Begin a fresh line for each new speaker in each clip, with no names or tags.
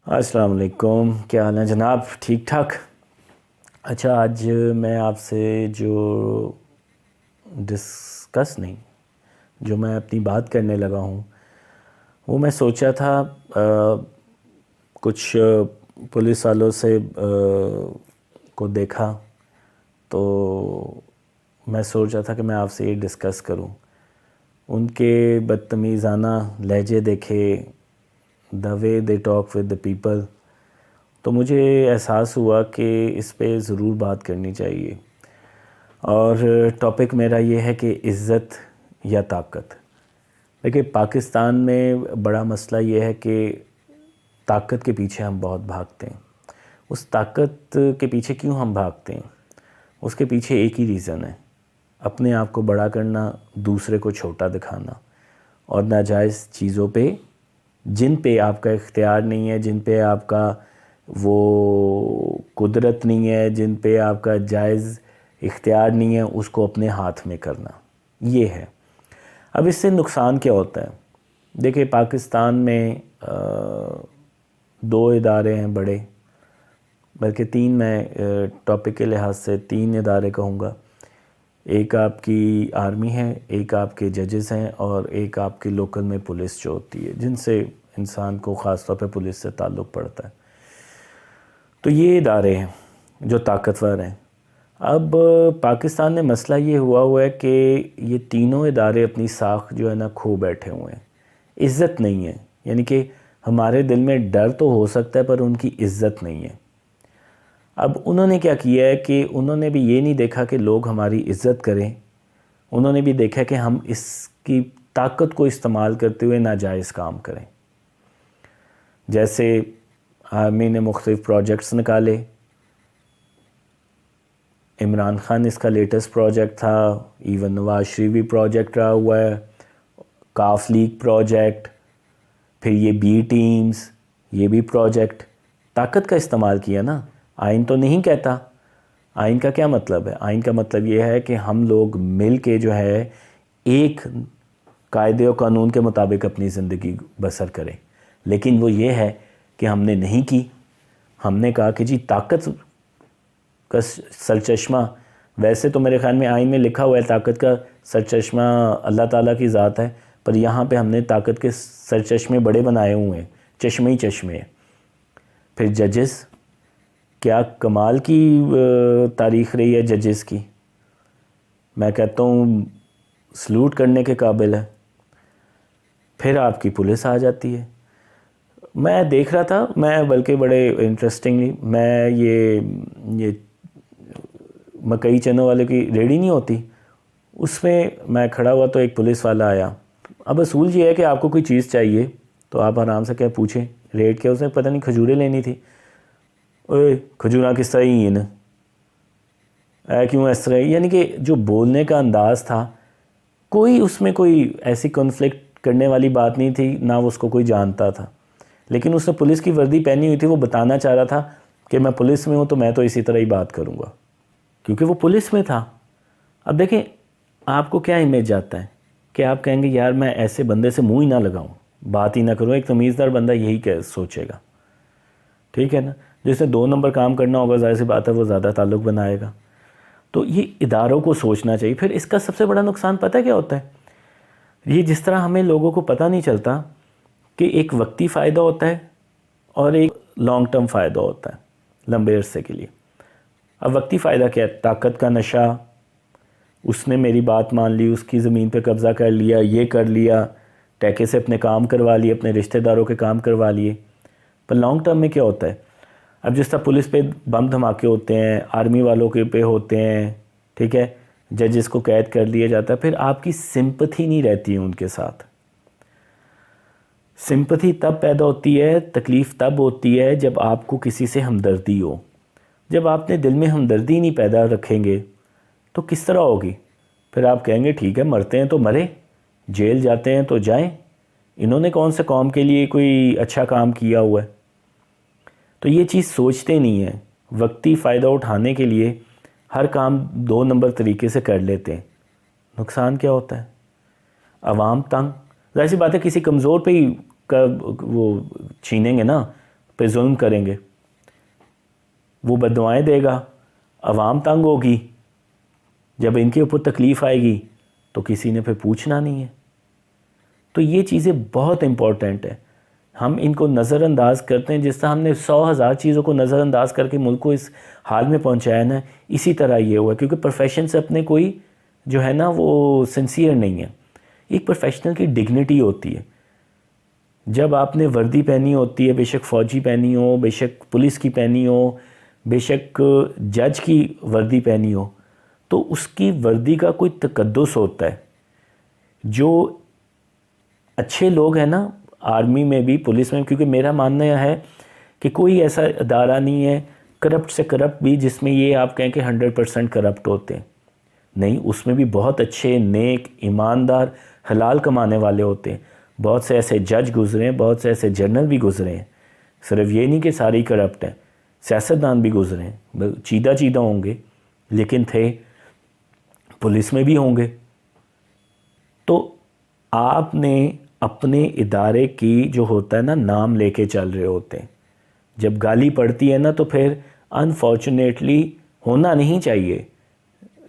अस्सलाम वालेकुम। क्या हाल है जनाब? ठीक ठाक। अच्छा, आज मैं आपसे जो डिस्कस नहीं, जो मैं अपनी बात करने लगा हूँ, वो मैं सोचा था कुछ पुलिस वालों से को देखा तो मैं सोच रहा था कि मैं आपसे ये डिस्कस करूँ। उनके बदतमीज़ाना लहजे देखे, the way they talk with the people, तो मुझे एहसास हुआ कि इस पे ज़रूर बात करनी चाहिए। और टॉपिक मेरा ये है कि इज़्ज़त या ताकत। देखिए, पाकिस्तान में बड़ा मसला ये है कि ताकत के पीछे हम बहुत भागते हैं। उस ताकत के पीछे क्यों हम भागते हैं? उसके पीछे एक ही रीज़न है, अपने आप को बड़ा करना, दूसरे को छोटा दिखाना, और नाजायज़ चीज़ों पे, जिन पे आपका इख्तियार नहीं है, जिन पे आपका वो कुदरत नहीं है, जिन पे आपका जायज़ इख्तियार नहीं है, उसको अपने हाथ में करना, ये है। अब इससे नुकसान क्या होता है? देखिए, पाकिस्तान में दो इदारे हैं बड़े, बल्कि तीन, मैं टॉपिक के लिहाज से तीन इदारे कहूँगा। एक आपकी आर्मी है, एक आपके जजेस हैं, और एक आपकी लोकल में पुलिस जो होती है, जिनसे इंसान को ख़ास तौर पे पुलिस से ताल्लुक़ पड़ता है। तो ये इदारे हैं जो ताकतवर हैं। अब पाकिस्तान में मसला ये हुआ है कि ये तीनों इदारे अपनी साख जो है ना खो बैठे हुए हैं। इज़्ज़त नहीं है, यानी कि हमारे दिल में डर तो हो सकता है पर उनकी इज़्ज़त नहीं है। अब उन्होंने क्या किया है कि उन्होंने भी ये नहीं देखा कि लोग हमारी इज़्ज़त करें, उन्होंने भी देखा कि हम इसकी ताकत को इस्तेमाल करते हुए नाजायज़ काम करें। जैसे आर्मी ने मुख्तलिफ़ प्रोजेक्ट्स निकाले, इमरान खान इसका लेटेस्ट प्रोजेक्ट था, इवन नवाज शरीफ भी प्रोजेक्ट रहा हुआ है, काफ लीग प्रोजेक्ट, फिर ये बी टीम्स, ये भी प्रोजेक्ट। ताकत का इस्तेमाल किया ना। आइन तो नहीं कहता। आइन का क्या मतलब है? आइन का मतलब ये है कि हम लोग मिल के जो है एक कायदे और कानून के मुताबिक अपनी ज़िंदगी बसर करें। लेकिन वो ये है कि हमने नहीं की। हमने कहा कि जी ताकत का सरचश्मा, वैसे तो मेरे ख़्याल में आइन में लिखा हुआ है ताकत का सरचश्मा अल्लाह ताला की ज़ात है, पर यहाँ पे हमने ताकत के सरचश्मे बड़े बनाए हुए हैं, चश्मे ही चश्मे हैं। फिर जजेस, क्या कमाल की तारीख़ रही है जजेस की। मैं कहता हूँ सलूट करने के काबिल है। फिर आपकी पुलिस आ जाती है। मैं देख रहा था, मैं बल्कि बड़े इंटरेस्टिंगली, मैं ये मकई चनों वाले की रेडी नहीं होती, उसमें मैं खड़ा हुआ तो एक पुलिस वाला आया। अब असूल ये है कि आपको कोई चीज़ चाहिए तो आप आराम से क्या पूछें, रेट क्या, उसने पता नहीं खजूरें लेनी थी। ओए खजूरा किस तरह ही है ना, क्यों इस तरह, यानी कि जो बोलने का अंदाज़ था, कोई उसमें कोई ऐसी कॉन्फ्लिक्ट करने वाली बात नहीं थी, ना वो उसको कोई जानता था। लेकिन उसने पुलिस की वर्दी पहनी हुई थी, वो बताना चाह रहा था कि मैं पुलिस में हूँ तो मैं तो इसी तरह ही बात करूँगा, क्योंकि वो पुलिस में था। अब देखें, आपको क्या इमेज जाता है कि आप कहेंगे यार मैं ऐसे बंदे से मुंह ही ना लगाऊं, बात ही ना करूं। एक तमीज़दार बंदा यही क्या सोचेगा, ठीक है ना। जिसने दो नंबर काम करना होगा, ज़ाहिर सी बात है वो ज़्यादा ताल्लुक़ बनाएगा। तो ये इदारों को सोचना चाहिए। फिर इसका सबसे बड़ा नुकसान पता है क्या होता है? ये जिस तरह हमें लोगों को पता नहीं चलता कि एक वक्ती फ़ायदा होता है और एक लॉन्ग टर्म फ़ायदा होता है, लंबे अरसे के लिए। अब वक्ती फ़ायदा क्या है? ताकत का नशा, उसने मेरी बात मान ली, उसकी ज़मीन पे कब्ज़ा कर लिया, ये कर लिया, टैके से अपने काम करवा लिए, अपने रिश्तेदारों के काम करवा लिए। पर लॉन्ग टर्म में क्या होता है? अब जिस तरह पुलिस पे बम धमाके होते हैं, आर्मी वालों के पे होते हैं, ठीक है, जजेस को कैद कर लिया जाता है, फिर आपकी सिंपथी नहीं रहती है उनके साथ। सिंपथी तब पैदा होती है, तकलीफ़ तब होती है जब आपको किसी से हमदर्दी हो। जब आपने दिल में हमदर्दी नहीं पैदा रखेंगे तो किस तरह होगी? फिर आप कहेंगे ठीक है, मरते हैं तो मरे, जेल जाते हैं तो जाएं, इन्होंने कौन से कौम के लिए कोई अच्छा काम किया हुआ है। तो ये चीज़ सोचते नहीं हैं। वक्ती फ़ायदा उठाने के लिए हर काम दो नंबर तरीके से कर लेते हैं। नुकसान क्या होता है? आवाम तंग। ज़ाहिर सी बात है, किसी कमज़ोर पे ही वो छीनेंगे ना, پہ ظلم کریں گے، وہ بددعائیں دے گا، عوام تنگ ہوگی، جب ان کے اوپر تکلیف آئے گی تو کسی نے پھر پوچھنا نہیں ہے۔ تو یہ چیزیں بہت امپورٹنٹ ہیں، ہم ان کو نظر انداز کرتے ہیں۔ جس طرح ہم نے 100,000 چیزوں کو نظر انداز کر کے ملک کو اس حال میں پہنچایا نا، اسی طرح یہ ہوا، کیونکہ پروفیشن سے اپنے کوئی جو ہے نا وہ سنسیئر نہیں ہے۔ ایک پروفیشنل کی ڈگنیٹی ہوتی ہے، جب آپ نے وردی پہنی ہوتی ہے، بے شک فوجی پہنی ہو، بے شک پولیس کی پہنی ہو، بے شک جج کی وردی پہنی ہو، تو اس کی وردی کا کوئی تقدس ہوتا ہے۔ جو اچھے لوگ ہیں نا آرمی میں بھی، پولیس میں بھی، کیونکہ میرا ماننا یہ ہے کہ کوئی ایسا ادارہ نہیں ہے کرپٹ سے کرپٹ بھی جس میں یہ آپ کہیں کہ 100% کرپٹ ہوتے ہیں، نہیں، اس میں بھی بہت اچھے، نیک، ایماندار، حلال کمانے والے ہوتے ہیں۔ بہت سے ایسے جج گزرے ہیں، بہت سے ایسے جنرل بھی گزرے ہیں، صرف یہ نہیں کہ ساری کرپٹ ہیں، سیاستدان بھی گزرے ہیں، چیدہ ہوں گے لیکن تھے، پولیس میں بھی ہوں گے۔ تو آپ نے اپنے ادارے کی جو ہوتا ہے نا نام لے کے چل رہے ہوتے ہیں، جب گالی پڑتی ہے نا تو پھر انفارچونیٹلی ہونا نہیں چاہیے،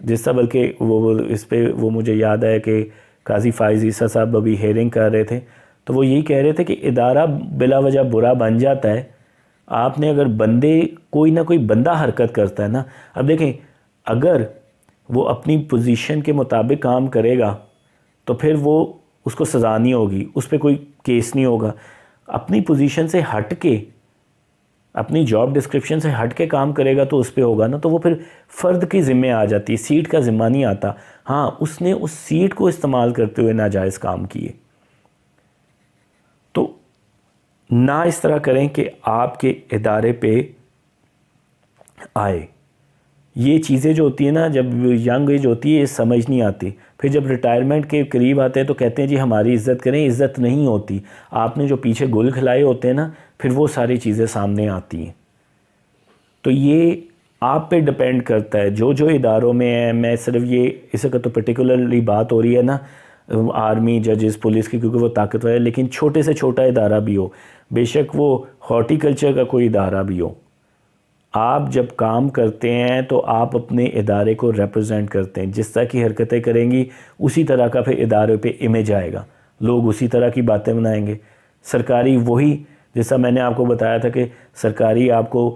جس طرح بلکہ وہ اس پہ وہ مجھے یاد ہے کہ قاضی فائز عیسیٰ صاحب ابھی ہیئرنگ کر رہے تھے تو وہ یہی کہہ رہے تھے کہ ادارہ بلا وجہ برا بن جاتا ہے۔ آپ نے اگر بندے کوئی نہ کوئی بندہ حرکت کرتا ہے نا، اب دیکھیں اگر وہ اپنی پوزیشن کے مطابق کام کرے گا تو پھر وہ اس کو سزا نہیں ہوگی، اس پہ کوئی کیس نہیں ہوگا۔ اپنی پوزیشن سے ہٹ کے، اپنی جاب ڈسکرپشن سے ہٹ کے کام کرے گا تو اس پہ ہوگا نا، تو وہ پھر فرد کی ذمہ آ جاتی ہے، سیٹ کا ذمہ نہیں آتا۔ ہاں، اس نے اس سیٹ کو استعمال کرتے ہوئے ناجائز کام کیے، تو نہ اس طرح کریں کہ آپ کے ادارے پہ آئے۔ یہ چیزیں جو ہوتی ہیں نا، جب ینگ ایج ہوتی ہے یہ سمجھ نہیں آتی، پھر جب ریٹائرمنٹ کے قریب آتے ہیں تو کہتے ہیں جی ہماری عزت کریں، عزت نہیں ہوتی۔ آپ نے جو پیچھے گل کھلائے ہوتے ہیں نا، پھر وہ ساری چیزیں سامنے آتی ہیں۔ تو یہ آپ پہ ڈپینڈ کرتا ہے، جو اداروں میں ہیں، میں صرف یہ اس وقت تو پرٹیکولرلی بات ہو رہی ہے نا آرمی، ججز، پولیس کی، کیونکہ وہ طاقتور ہے، لیکن چھوٹے سے چھوٹا ادارہ بھی ہو، بے شک وہ ہارٹیکلچر کا کوئی ادارہ بھی ہو، آپ جب کام کرتے ہیں تو آپ اپنے ادارے کو ریپرزینٹ کرتے ہیں۔ جس طرح کی حرکتیں کریں گی اسی طرح کا پھر ادارے پہ امیج آئے گا، لوگ اسی طرح کی باتیں بنائیں گے۔ سرکاری وہی جیسا میں نے آپ کو بتایا تھا کہ سرکاری آپ کو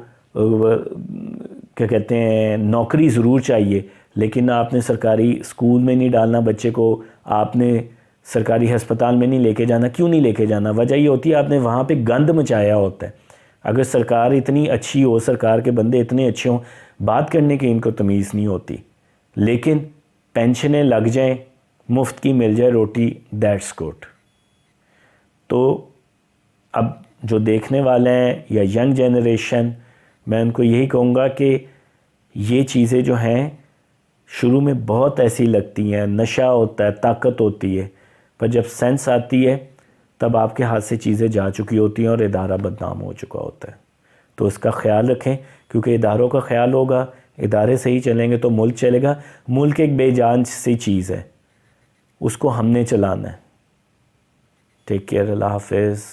کیا کہتے ہیں نوکری ضرور چاہیے، لیکن آپ نے سرکاری اسکول میں نہیں ڈالنا بچے کو، آپ نے سرکاری ہسپتال میں نہیں لے کے جانا۔ کیوں نہیں لے کے جانا؟ وجہ یہ ہوتی ہے آپ نے وہاں پہ گند مچایا ہوتا ہے۔ اگر سرکار اتنی اچھی ہو، سرکار کے بندے اتنے اچھے ہوں، بات کرنے کی ان کو تمیز نہیں ہوتی، لیکن پینشنیں لگ جائیں، مفت کی مل جائے روٹی، دیٹس گڈ۔ تو اب جو دیکھنے والے ہیں یا ینگ جنریشن، میں ان کو یہی کہوں گا کہ یہ چیزیں جو ہیں شروع میں بہت ایسی لگتی ہیں، نشہ ہوتا ہے، طاقت ہوتی ہے، پر جب سینس آتی ہے تب آپ کے ہاتھ سے چیزیں جا چکی ہوتی ہیں اور ادارہ بدنام ہو چکا ہوتا ہے۔ تو اس کا خیال رکھیں، کیونکہ اداروں کا خیال ہوگا، ادارے صحیح چلیں گے تو ملک چلے گا۔ ملک ایک بے جان سی چیز ہے، اس کو ہم نے چلانا ہے۔ ٹیک کیئر، اللہ حافظ۔